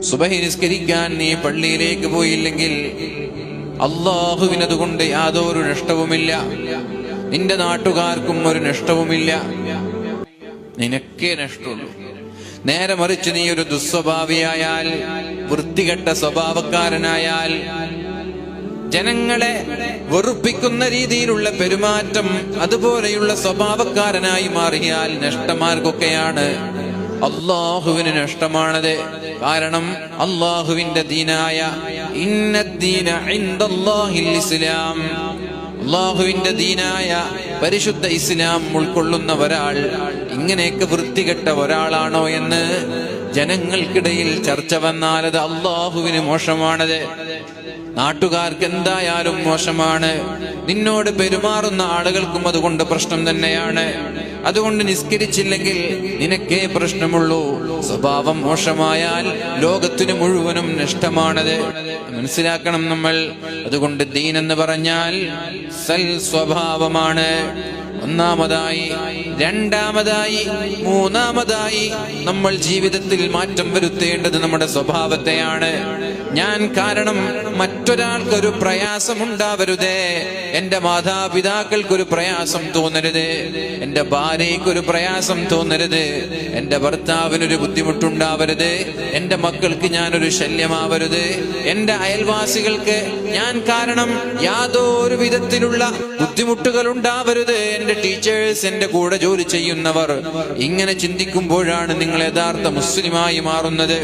സുബഹി നിസ്കരിക്കാൻ നീ പള്ളിയിലേക്ക് പോയില്ലെങ്കിൽ അള്ളാഹുവിനതുകൊണ്ട് യാതൊരു നഷ്ടവുമില്ല, നിന്റെ നാട്ടുകാർക്കും ഒരു നഷ്ടവുമില്ല, നിനക്കേ നഷ്ടമുള്ളൂ. നേരെ മറിച്ച് നീ ഒരു ദുസ്വഭാവിയായാൽ, വൃത്തികെട്ട സ്വഭാവക്കാരനായാൽ, ജനങ്ങളെ വെറുപ്പിക്കുന്ന രീതിയിലുള്ള പെരുമാറ്റം, അതുപോലെയുള്ള സ്വഭാവക്കാരനായി മാറിയാൽ നഷ്ടമാർക്കൊക്കെയാണ്, അള്ളാഹുവിന് നഷ്ടമാണത്. കാരണം അള്ളാഹുവിന്റെ ദീനായ ഇന്നദ്ദീന ഇൻദല്ലാഹിൽ ഇസ്ലാം, അള്ളാഹുവിന്റെ ദീനായ പരിശുദ്ധ ഇസ്ലാം ഉൾക്കൊള്ളുന്ന ഒരാൾ ഇങ്ങനെയൊക്കെ വൃത്തികെട്ട ഒരാളാണോ എന്ന് ജനങ്ങൾക്കിടയിൽ ചർച്ച വന്നാൽ അത് അള്ളാഹുവിന് മോശമാണത്, നാട്ടുകാർക്ക് എന്തായാലും മോശമാണ്, നിന്നോട് പെരുമാറുന്ന ആളുകൾക്കും അതുകൊണ്ട് പ്രശ്നം തന്നെയാണ്. അതുകൊണ്ട് നിസ്കരിച്ചില്ലെങ്കിൽ നിനക്കേ പ്രശ്നമുള്ളൂ. സ്വഭാവം മോശമായാൽ ലോകത്തിന് മുഴുവനും നഷ്ടമാണത്, മനസ്സിലാക്കണം നമ്മൾ. അതുകൊണ്ട് ദീൻ എന്ന് പറഞ്ഞാൽ സൽ സ്വഭാവമാണ്, ഒന്നാമതായി. രണ്ടാമതായി, മൂന്നാമതായി നമ്മൾ ജീവിതത്തിൽ മാറ്റം വരുത്തേണ്ടത് നമ്മുടെ സ്വഭാവത്തെയാണ്. ഞാൻ കാരണം മറ്റൊരാൾക്കൊരു പ്രയാസമുണ്ടാവരുതേ, എന്റെ മാതാപിതാക്കൾക്കൊരു പ്രയാസം തോന്നരുത്, എന്റെ ഭാര്യയ്ക്കൊരു പ്രയാസം തോന്നരുത്, എന്റെ ഭർത്താവിനൊരു ബുദ്ധിമുട്ടുണ്ടാവരുത്, എന്റെ മക്കൾക്ക് ഞാനൊരു ശല്യമാവരുത്, എന്റെ അയൽവാസികൾക്ക് ഞാൻ കാരണം യാതൊരു വിധത്തിലുള്ള ബുദ്ധിമുട്ടുകൾ ഉണ്ടാവരുത്, എന്റെ ടീച്ചേഴ്സ്, എന്റെ കൂടെ ജോലി ചെയ്യുന്നവർ. ഇങ്ങനെ ചിന്തിക്കുമ്പോഴാണ് നിങ്ങൾ യഥാർത്ഥ മുസ്ലിമായി മാറുന്നത്.